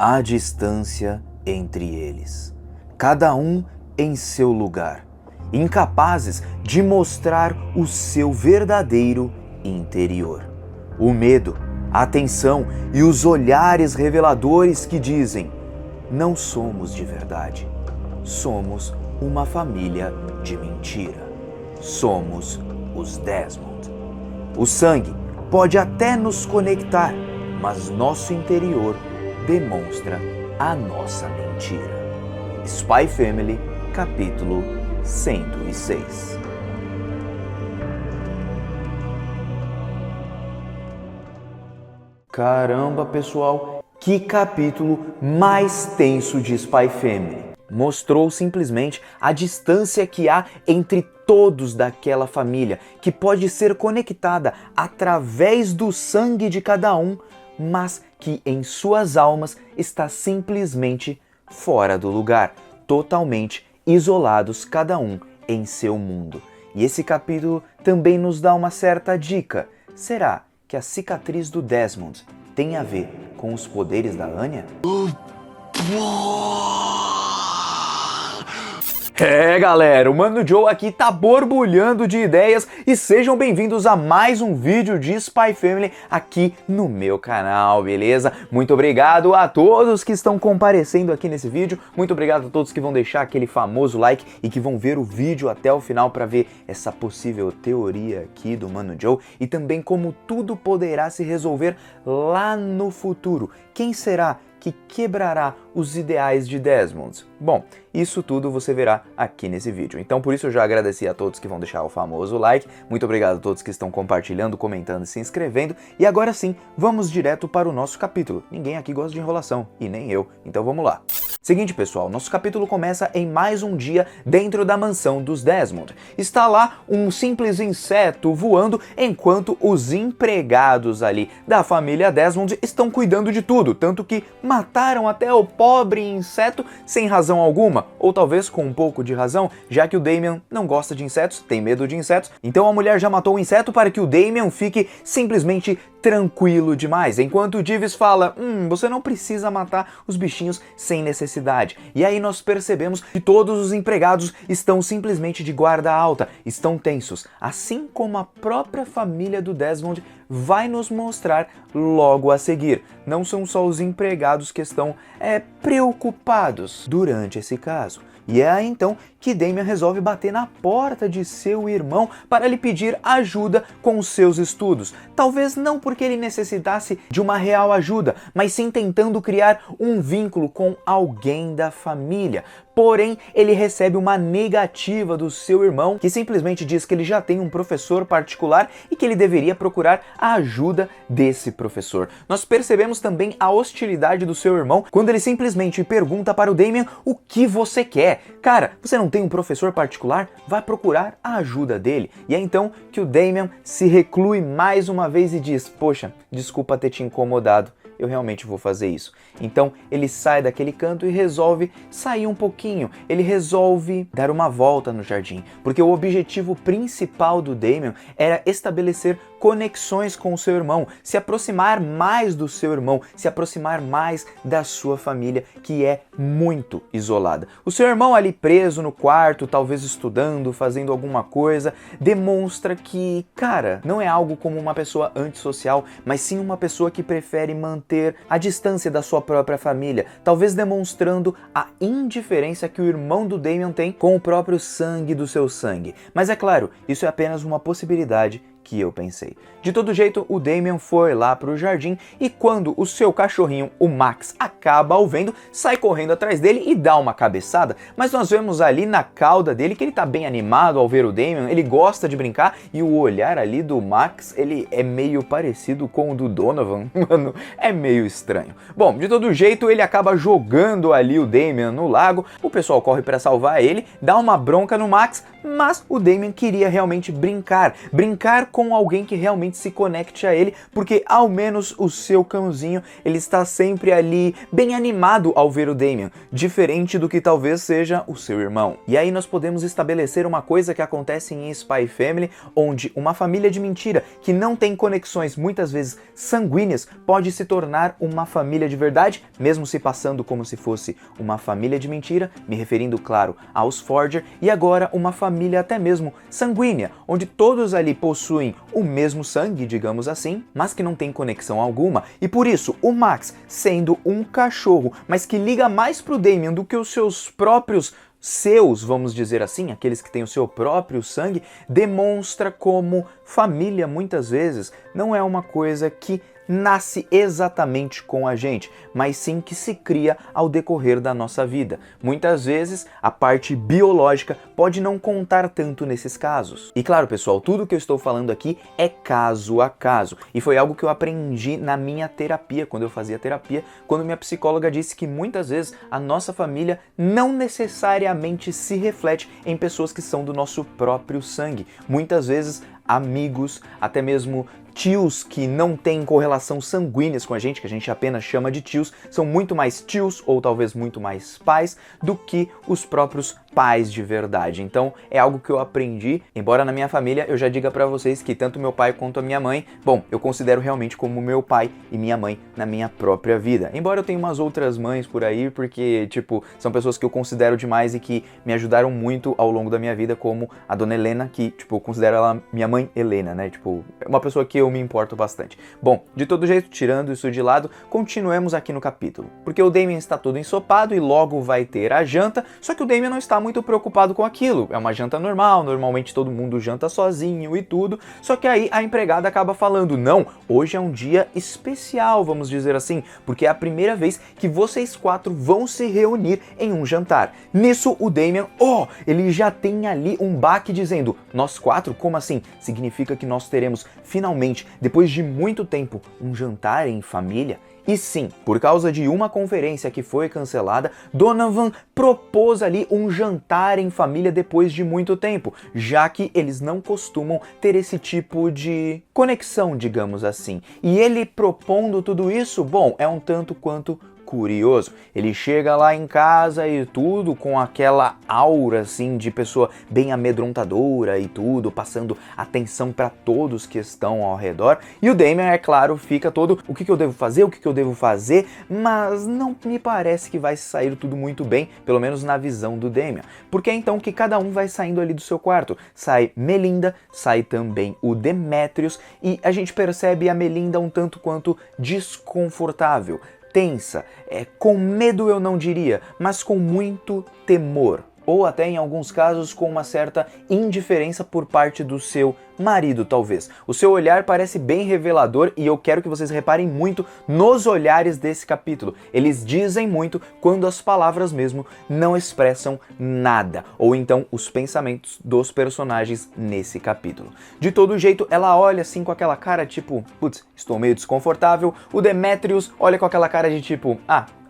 Há distância entre eles, cada um em seu lugar, incapazes de mostrar o seu verdadeiro interior. O medo, a tensão e os olhares reveladores que dizem: não somos de verdade, somos uma família de mentira, somos os Desmond. O sangue pode até nos conectar, mas nosso interior demonstra a nossa mentira. Spy Family, capítulo 106. Caramba, pessoal, que capítulo mais tenso de Spy Family. Mostrou simplesmente a distância que há entre todos daquela família, que pode ser conectada através do sangue de cada um, mas que em suas almas está simplesmente fora do lugar, totalmente isolados cada um em seu mundo. E esse capítulo também nos dá uma certa dica. Será que a cicatriz do Desmond tem a ver com os poderes da Anya? É, galera, o Mano Joe aqui tá borbulhando de ideias e sejam bem-vindos a mais um vídeo de Spy Family aqui no meu canal, beleza? Muito obrigado a todos que estão comparecendo aqui nesse vídeo, muito obrigado a todos que vão deixar aquele famoso like e que vão ver o vídeo até o final para ver essa possível teoria aqui do Mano Joe e também como tudo poderá se resolver lá no futuro. Quem será que quebrará os ideais de Desmond? Bom, isso tudo você verá aqui nesse vídeo. Então por isso eu já agradeci a todos que vão deixar o famoso like, muito obrigado a todos que estão compartilhando, comentando e se inscrevendo, e agora sim, vamos direto para o nosso capítulo. Ninguém aqui gosta de enrolação, e nem eu, então vamos lá. Seguinte, pessoal, nosso capítulo começa em mais um dia dentro da mansão dos Desmond. Está lá um simples inseto voando enquanto os empregados ali da família Desmond estão cuidando de tudo, tanto que mataram até o pobre inseto sem razão alguma, ou talvez com um pouco de razão, já que o Damian não gosta de insetos, tem medo de insetos, então a mulher já matou o inseto para que o Damian fique simplesmente tranquilo demais, enquanto o Jeeves fala: você não precisa matar os bichinhos sem necessidade. E aí nós percebemos que todos os empregados estão simplesmente de guarda alta, estão tensos, assim como a própria família do Desmond vai nos mostrar logo a seguir. Não são só os empregados que estão preocupados durante esse caso. E é aí então que Damian resolve bater na porta de seu irmão para lhe pedir ajuda com os seus estudos. Talvez não porque ele necessitasse de uma real ajuda, mas sim tentando criar um vínculo com alguém da família. Porém, ele recebe uma negativa do seu irmão, que simplesmente diz que ele já tem um professor particular e que ele deveria procurar a ajuda desse professor. Nós percebemos também a hostilidade do seu irmão quando ele simplesmente pergunta para o Damian: o que você quer? Cara, você não tem um professor particular? Vai procurar a ajuda dele. E é então que o Damian se reclui mais uma vez e diz: poxa, desculpa ter te incomodado, eu realmente vou fazer isso. Então ele sai daquele canto e resolve sair um pouquinho, ele resolve dar uma volta no jardim, porque o objetivo principal do Damian era estabelecer conexões com o seu irmão, se aproximar mais do seu irmão, se aproximar mais da sua família, que é muito isolada. O seu irmão ali preso no quarto, talvez estudando, fazendo alguma coisa, demonstra que, cara, não é algo como uma pessoa antissocial, mas sim uma pessoa que prefere manter a distância da sua própria família, talvez demonstrando a indiferença que o irmão do Damian tem com o próprio sangue do seu sangue. Mas é claro, isso é apenas uma possibilidade que eu pensei. De todo jeito, o Damian foi lá pro jardim e quando o seu cachorrinho, o Max, acaba o vendo, sai correndo atrás dele e dá uma cabeçada, mas nós vemos ali na cauda dele que ele tá bem animado ao ver o Damian, ele gosta de brincar e o olhar ali do Max, ele é meio parecido com o do Donovan, mano, é meio estranho. Bom, de todo jeito, ele acaba jogando ali o Damian no lago, o pessoal corre para salvar ele, dá uma bronca no Max, mas o Damian queria realmente brincar com alguém que realmente se conecte a ele, porque ao menos o seu cãozinho, ele está sempre ali bem animado ao ver o Damian, diferente do que talvez seja o seu irmão. E aí nós podemos estabelecer uma coisa que acontece em Spy Family, onde uma família de mentira que não tem conexões muitas vezes sanguíneas pode se tornar uma família de verdade, mesmo se passando como se fosse uma família de mentira, me referindo, claro, aos Forger, e agora uma família até mesmo sanguínea, onde todos ali possuem o mesmo sangue, digamos assim, mas que não tem conexão alguma, e por isso o Max, sendo um cachorro, mas que liga mais pro Damian do que os seus, vamos dizer assim, aqueles que têm o seu próprio sangue, demonstra como família, muitas vezes, não é uma coisa que nasce exatamente com a gente, mas sim que se cria ao decorrer da nossa vida. Muitas vezes, a parte biológica pode não contar tanto nesses casos. E claro, pessoal, tudo que eu estou falando aqui é caso a caso, e foi algo que eu aprendi na minha terapia, quando eu fazia terapia, quando minha psicóloga disse que muitas vezes a nossa família não necessariamente se reflete em pessoas que são do nosso próprio sangue. Muitas vezes, amigos, até mesmo tios que não têm correlação sanguíneas com a gente, que a gente apenas chama de tios, são muito mais tios ou talvez muito mais pais do que os próprios pais de verdade. Então é algo que eu aprendi, embora na minha família eu já diga pra vocês que tanto meu pai quanto a minha mãe, bom, eu considero realmente como meu pai e minha mãe na minha própria vida. Embora eu tenha umas outras mães por aí, porque, tipo, são pessoas que eu considero demais e que me ajudaram muito ao longo da minha vida, como a dona Helena, que, tipo, eu considero ela minha mãe Helena, né? Tipo, é uma pessoa que eu me importo bastante. Bom, de todo jeito, tirando isso de lado, continuemos aqui no capítulo. Porque o Damian está todo ensopado e logo vai ter a janta, só que o Damian não está muito preocupado com aquilo. É uma janta normal, normalmente todo mundo janta sozinho e tudo, só que aí a empregada acaba falando, não, hoje é um dia especial, vamos dizer assim, porque é a primeira vez que vocês quatro vão se reunir em um jantar. Nisso, o Damian, ele já tem ali um baque dizendo, nós quatro? Como assim? Significa que nós teremos, finalmente, depois de muito tempo, um jantar em família? E sim, por causa de uma conferência que foi cancelada, Donovan propôs ali um jantar em família depois de muito tempo, já que eles não costumam ter esse tipo de conexão, digamos assim. E ele propondo tudo isso, bom, é um tanto quanto curioso. Ele chega lá em casa e tudo com aquela aura assim de pessoa bem amedrontadora e tudo, passando atenção para todos que estão ao redor. E o Damian, é claro, fica todo, o que eu devo fazer, mas não me parece que vai sair tudo muito bem, pelo menos na visão do Damian. Porque é então que cada um vai saindo ali do seu quarto. Sai Melinda, sai também o Demetrius e a gente percebe a Melinda um tanto quanto desconfortável, tensa, com medo eu não diria, mas com muito temor. Ou até em alguns casos com uma certa indiferença por parte do seu marido, talvez. O seu olhar parece bem revelador e eu quero que vocês reparem muito nos olhares desse capítulo. Eles dizem muito quando as palavras mesmo não expressam nada, ou então os pensamentos dos personagens nesse capítulo. De todo jeito, ela olha assim com aquela cara tipo, putz, estou meio desconfortável. O Demetrius olha com aquela cara de tipo,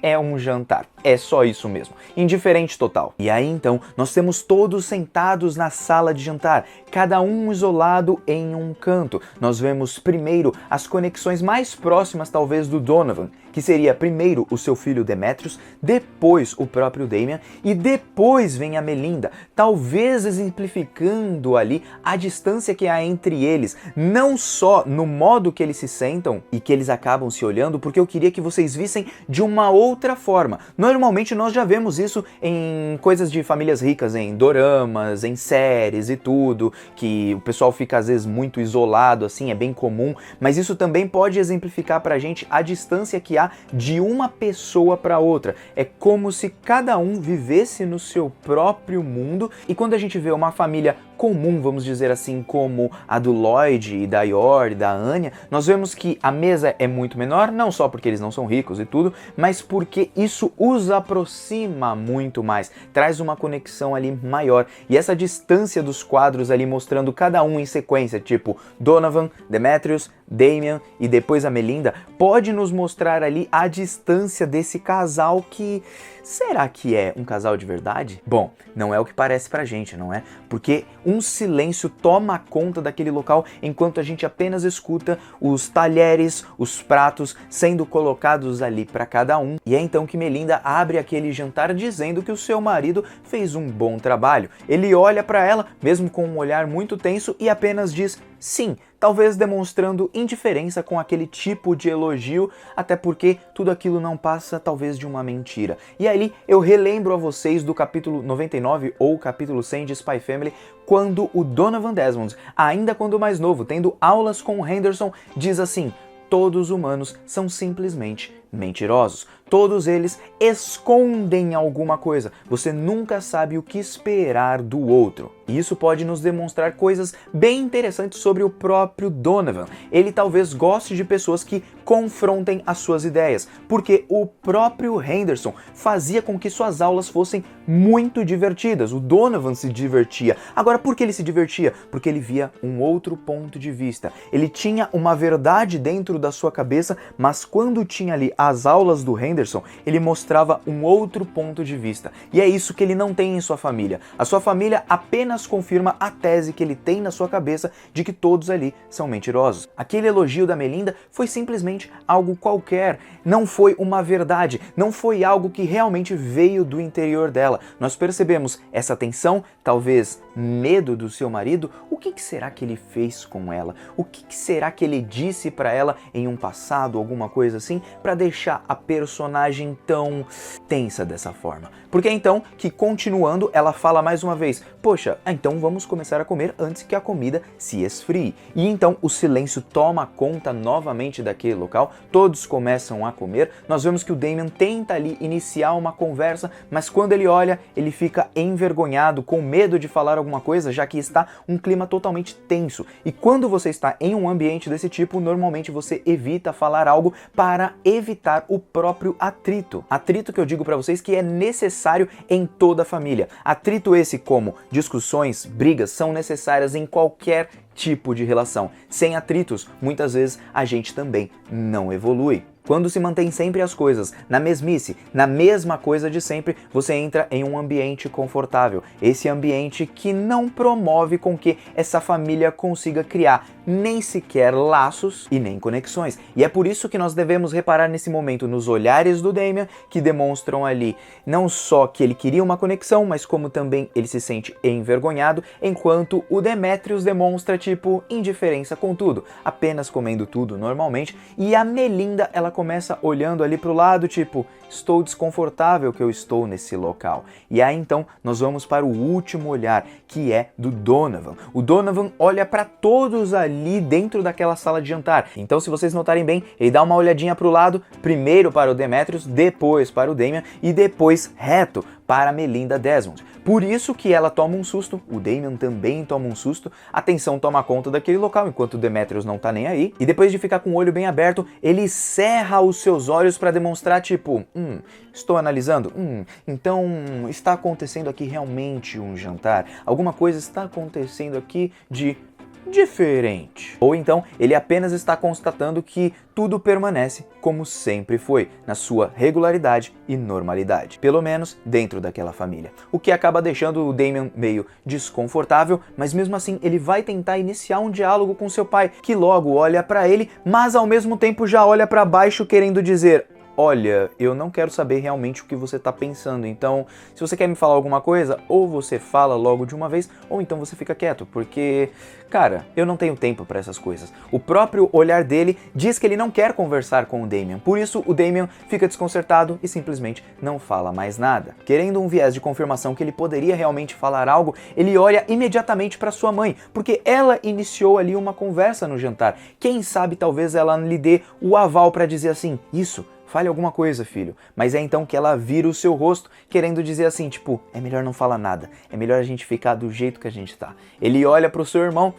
é um jantar. É só isso mesmo. Indiferente total. E aí então, nós temos todos sentados na sala de jantar, cada um isolado em um canto. Nós vemos primeiro as conexões mais próximas talvez do Donovan, que seria primeiro o seu filho Demetrius, depois o próprio Damian e depois vem a Melinda, talvez exemplificando ali a distância que há entre eles, não só no modo que eles se sentam e que eles acabam se olhando, porque eu queria que vocês vissem de uma outra forma. Normalmente nós já vemos isso em coisas de famílias ricas, em doramas, em séries e tudo, que o pessoal fica às vezes muito isolado, assim, é bem comum, mas isso também pode exemplificar pra gente a distância que há de uma pessoa para outra. É como se cada um vivesse no seu próprio mundo, e quando a gente vê uma família comum, vamos dizer assim, como a do Lloyd e da Yor e da Anya, nós vemos que a mesa é muito menor, não só porque eles não são ricos e tudo, mas porque isso os aproxima muito mais, traz uma conexão ali maior, e essa distância dos quadros ali mostrando cada um em sequência, tipo Donovan, Demetrius, Damian e depois a Melinda, pode nos mostrar ali a distância desse casal que... será que é um casal de verdade? Bom, não é o que parece pra gente, não é? Porque um um silêncio toma conta daquele local enquanto a gente apenas escuta os talheres, os pratos sendo colocados ali para cada um. E é então que Melinda abre aquele jantar dizendo que o seu marido fez um bom trabalho. Ele olha para ela, mesmo com um olhar muito tenso, e apenas diz sim, talvez demonstrando indiferença com aquele tipo de elogio, até porque tudo aquilo não passa talvez de uma mentira. E ali eu relembro a vocês do capítulo 99 ou capítulo 100 de Spy Family, quando o Donovan Desmond, ainda quando mais novo, tendo aulas com o Henderson, diz assim: todos os humanos são simplesmente mentirosos. Todos eles escondem alguma coisa. Você nunca sabe o que esperar do outro. E isso pode nos demonstrar coisas bem interessantes sobre o próprio Donovan. Ele talvez goste de pessoas que confrontem as suas ideias, porque o próprio Henderson fazia com que suas aulas fossem muito divertidas. O Donovan se divertia. Agora, por que ele se divertia? Porque ele via um outro ponto de vista. Ele tinha uma verdade dentro da sua cabeça, mas quando tinha ali as aulas do Henderson, ele mostrava um outro ponto de vista. E é isso que ele não tem em sua família. A sua família apenas confirma a tese que ele tem na sua cabeça de que todos ali são mentirosos. Aquele elogio da Melinda foi simplesmente algo qualquer. Não foi uma verdade. Não foi algo que realmente veio do interior dela. Nós percebemos essa tensão, talvez medo do seu marido. O que será que ele fez com ela? O que será que ele disse para ela em um passado, alguma coisa assim, para deixar a personagem tão tensa dessa forma? Porque então, que continuando, ela fala mais uma vez: poxa, então vamos começar a comer antes que a comida se esfrie. E então o silêncio toma conta novamente daquele local, todos começam a comer. Nós vemos que o Damien tenta ali iniciar uma conversa, mas quando ele olha, ele fica envergonhado, com medo de falar alguma coisa, já que está um clima totalmente tenso. E quando você está em um ambiente desse tipo, normalmente você evita falar algo para evitar o próprio atrito. Atrito que eu digo para vocês que é necessário em toda a família. Atrito esse como discussões, brigas, são necessárias em qualquer tipo de relação. Sem atritos, muitas vezes a gente também não evolui. Quando se mantém sempre as coisas na mesmice, na mesma coisa de sempre, você entra em um ambiente confortável. Esse ambiente que não promove com que essa família consiga criar nem sequer laços e nem conexões. E é por isso que nós devemos reparar nesse momento nos olhares do Damien, que demonstram ali não só que ele queria uma conexão, mas como também ele se sente envergonhado, enquanto o Demetrius demonstra tipo indiferença com tudo, apenas comendo tudo normalmente. E a Melinda, ela começa olhando ali pro lado, tipo, estou desconfortável que eu estou nesse local. E aí então nós vamos para o último olhar, que é do Donovan. O Donovan olha para todos ali dentro daquela sala de jantar. Então, se vocês notarem bem, ele dá uma olhadinha pro lado, primeiro para o Demetrius, depois para o Damien e depois reto para a Melinda Desmond. Por isso que ela toma um susto, o Damien também toma um susto, a tensão toma conta daquele local enquanto o Demetrius não tá nem aí, e depois de ficar com o olho bem aberto, ele cerra os seus olhos para demonstrar tipo, estou analisando, então está acontecendo aqui realmente um jantar, alguma coisa está acontecendo aqui de diferente. Ou então, ele apenas está constatando que tudo permanece como sempre foi, na sua regularidade e normalidade, pelo menos dentro daquela família. O que acaba deixando o Damien meio desconfortável, mas mesmo assim ele vai tentar iniciar um diálogo com seu pai, que logo olha para ele, mas ao mesmo tempo já olha para baixo querendo dizer: olha, eu não quero saber realmente o que você está pensando, então se você quer me falar alguma coisa, ou você fala logo de uma vez, ou então você fica quieto, porque, cara, eu não tenho tempo para essas coisas. O próprio olhar dele diz que ele não quer conversar com o Damien, por isso o Damien fica desconcertado e simplesmente não fala mais nada. Querendo um viés de confirmação que ele poderia realmente falar algo, ele olha imediatamente para sua mãe, porque ela iniciou ali uma conversa no jantar. Quem sabe talvez ela lhe dê o aval para dizer assim: isso, fale alguma coisa, filho. Mas é então que ela vira o seu rosto, querendo dizer assim, tipo, é melhor não falar nada, é melhor a gente ficar do jeito que a gente tá. Ele olha pro seu irmão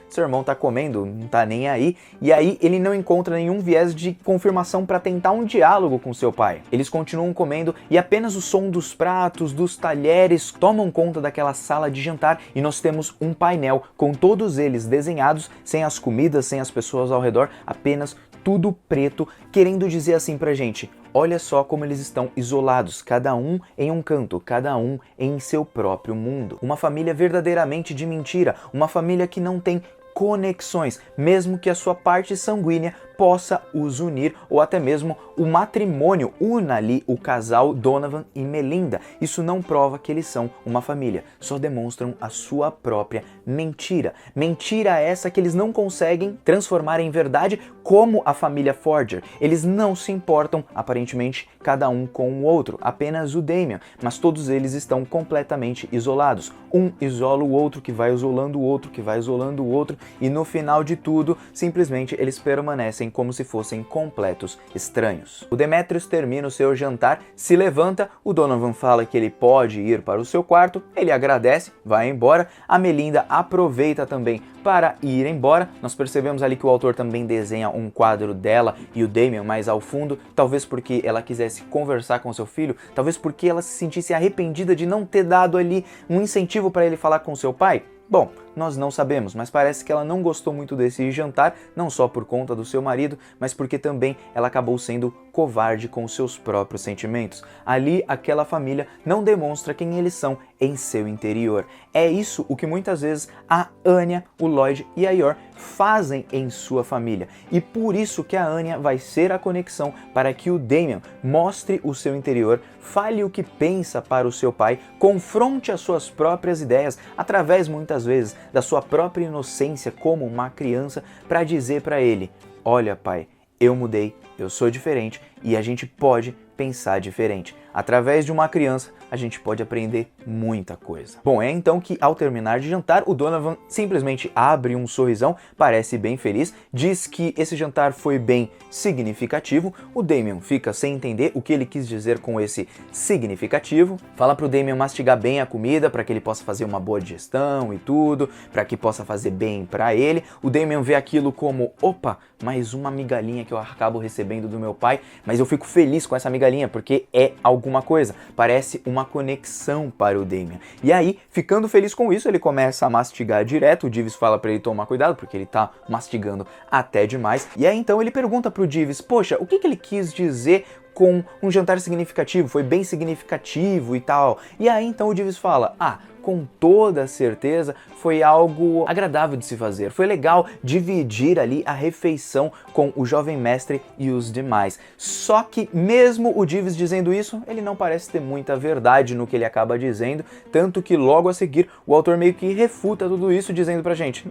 tá comendo, não tá nem aí, e aí ele não encontra nenhum viés de confirmação para tentar um diálogo com seu pai. Eles continuam comendo e apenas o som dos pratos, dos talheres, tomam conta daquela sala de jantar e nós temos um painel com todos eles desenhados, sem as comidas, sem as pessoas ao redor, apenas tudo preto, querendo dizer assim pra gente: olha só como eles estão isolados, cada um em um canto, cada um em seu próprio mundo. Uma família verdadeiramente de mentira, uma família que não tem conexões, mesmo que a sua parte sanguínea possa os unir, ou até mesmo o matrimônio una ali o casal Donovan e Melinda. Isso não prova que eles são uma família, só demonstram a sua própria mentira. Mentira essa que eles não conseguem transformar em verdade, como a família Forger. Eles não se importam, aparentemente, cada um com o outro, apenas o Damian, mas todos eles estão completamente isolados. Um isola o outro, que vai isolando o outro, que vai isolando o outro, e no final de tudo, simplesmente eles permanecem como se fossem completos estranhos. O Demetrius termina o seu jantar, se levanta, o Donovan fala que ele pode ir para o seu quarto, ele agradece, vai embora, a Melinda aproveita também para ir embora. Nós percebemos ali que o autor também desenha um quadro dela e o Damian mais ao fundo, talvez porque ela quisesse conversar com seu filho, talvez porque ela se sentisse arrependida de não ter dado ali um incentivo para ele falar com seu pai. Bom, nós não sabemos, mas parece que ela não gostou muito desse jantar, não só por conta do seu marido, mas porque também ela acabou sendo covarde com seus próprios sentimentos. Ali, aquela família não demonstra quem eles são em seu interior. É isso o que muitas vezes a Anya, o Lloyd e a Yor fazem em sua família. E por isso que a Anya vai ser a conexão para que o Damian mostre o seu interior, fale o que pensa para o seu pai, confronte as suas próprias ideias, através muitas vezes da sua própria inocência como uma criança, para dizer para ele: olha pai, eu mudei, eu sou diferente e a gente pode pensar diferente. Através de uma criança, a gente pode aprender muita coisa. Bom, é então que ao terminar de jantar, o Donovan simplesmente abre um sorrisão, parece bem feliz, diz que esse jantar foi bem significativo. O Damian fica sem entender o que ele quis dizer com esse significativo, fala pro Damian mastigar bem a comida para que ele possa fazer uma boa digestão e tudo, para que possa fazer bem para ele. O Damian vê aquilo como: opa, mais uma migalhinha que eu acabo recebendo do meu pai, mas eu fico feliz com essa migalhinha porque é alguma coisa, parece uma conexão para o Damian. E aí, ficando feliz com isso, ele começa a mastigar direto. O Jeeves fala para ele tomar cuidado porque ele tá mastigando até demais. E aí então ele pergunta pro Jeeves: poxa, o que ele quis dizer com um jantar significativo? Foi bem significativo e tal. E aí então o Jeeves fala: com toda certeza foi algo agradável de se fazer. Foi legal dividir ali a refeição com o jovem mestre e os demais. Só que mesmo o Jeeves dizendo isso, ele não parece ter muita verdade no que ele acaba dizendo, tanto que logo a seguir o autor meio que refuta tudo isso dizendo pra gente: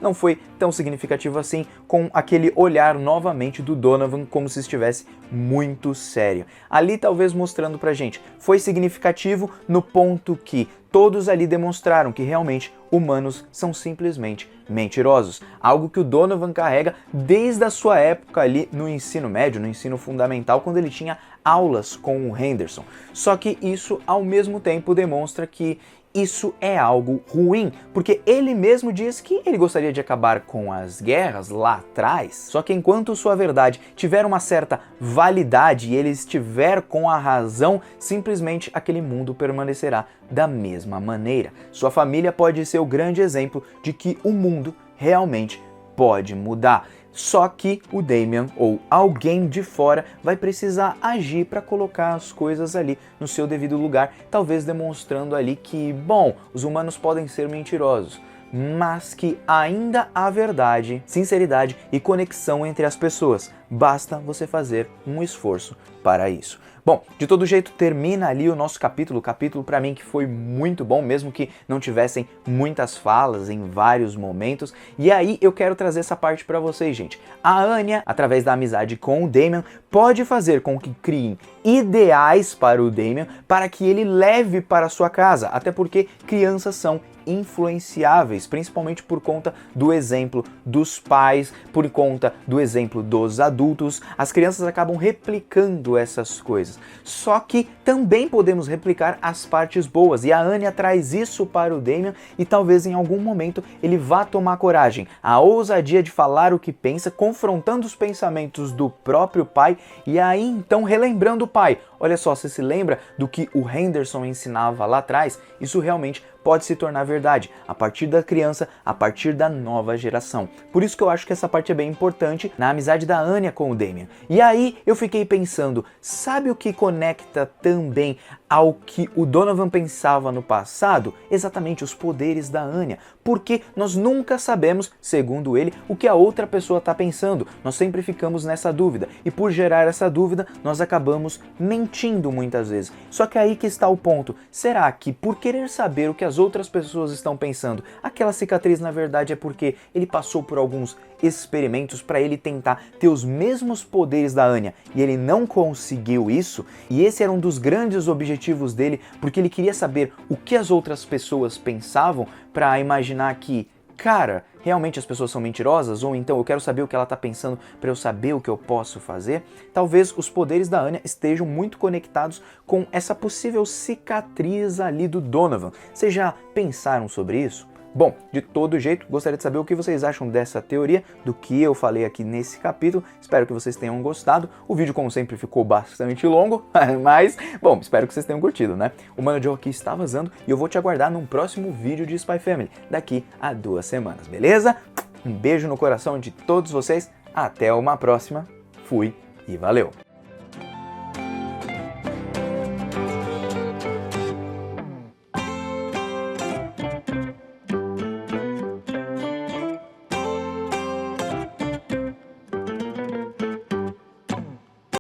não foi tão significativo assim, com aquele olhar novamente do Donovan como se estivesse muito sério. Ali talvez mostrando pra gente, foi significativo no ponto que todos ali demonstraram que realmente humanos são simplesmente mentirosos. Algo que o Donovan carrega desde a sua época ali no ensino médio, no ensino fundamental, quando ele tinha aulas com o Henderson. Só que isso ao mesmo tempo demonstra que isso é algo ruim, porque ele mesmo diz que ele gostaria de acabar com as guerras lá atrás. Só que enquanto sua verdade tiver uma certa validade e ele estiver com a razão, simplesmente aquele mundo permanecerá da mesma maneira. Sua família pode ser o grande exemplo de que o mundo realmente pode mudar. Só que o Damian ou alguém de fora vai precisar agir para colocar as coisas ali no seu devido lugar, talvez demonstrando ali que, bom, os humanos podem ser mentirosos, mas que ainda há verdade, sinceridade e conexão entre as pessoas. Basta você fazer um esforço para isso. Bom, de todo jeito termina ali o nosso capítulo para mim que foi muito bom, mesmo que não tivessem muitas falas em vários momentos. E aí eu quero trazer essa parte para vocês, gente. A Anya, através da amizade com o Damian, pode fazer com que criem ideais para o Damian, para que ele leve para sua casa, até porque crianças são influenciáveis, principalmente por conta do exemplo dos pais, por conta do exemplo dos adultos. As crianças acabam replicando essas coisas. Só que também podemos replicar as partes boas, e a Anya traz isso para o Damian, e talvez em algum momento ele vá tomar coragem, a ousadia de falar o que pensa, confrontando os pensamentos do próprio pai, e aí então relembrando o pai: olha só, você se lembra do que o Henderson ensinava lá atrás? Isso realmente pode se tornar verdade a partir da criança, a partir da nova geração. Por isso que eu acho que essa parte é bem importante na amizade da Anya com o Damian. E aí eu fiquei pensando, sabe o que conecta também ao que o Donovan pensava no passado? Exatamente os poderes da Anya. Porque nós nunca sabemos, segundo ele, o que a outra pessoa está pensando. Nós sempre ficamos nessa dúvida. E por gerar essa dúvida, nós acabamos mentindo muitas vezes. Só que aí que está o ponto. Será que por querer saber o que as outras pessoas estão pensando, aquela cicatriz na verdade é porque ele passou por alguns experimentos para ele tentar ter os mesmos poderes da Anya e ele não conseguiu isso? E esse era um dos grandes objetivos dele, porque ele queria saber o que as outras pessoas pensavam para imaginar que, cara, realmente as pessoas são mentirosas? Ou então eu quero saber o que ela está pensando para eu saber o que eu posso fazer? Talvez os poderes da Anya estejam muito conectados com essa possível cicatriz ali do Donovan. Vocês já pensaram sobre isso? Bom, de todo jeito, gostaria de saber o que vocês acham dessa teoria, do que eu falei aqui nesse capítulo. Espero que vocês tenham gostado. O vídeo, como sempre, ficou bastante longo, mas, bom, espero que vocês tenham curtido, né? O Mano Joe aqui está vazando e eu vou te aguardar num próximo vídeo de Spy Family, daqui a 2 semanas, beleza? Um beijo no coração de todos vocês, até uma próxima, fui e valeu!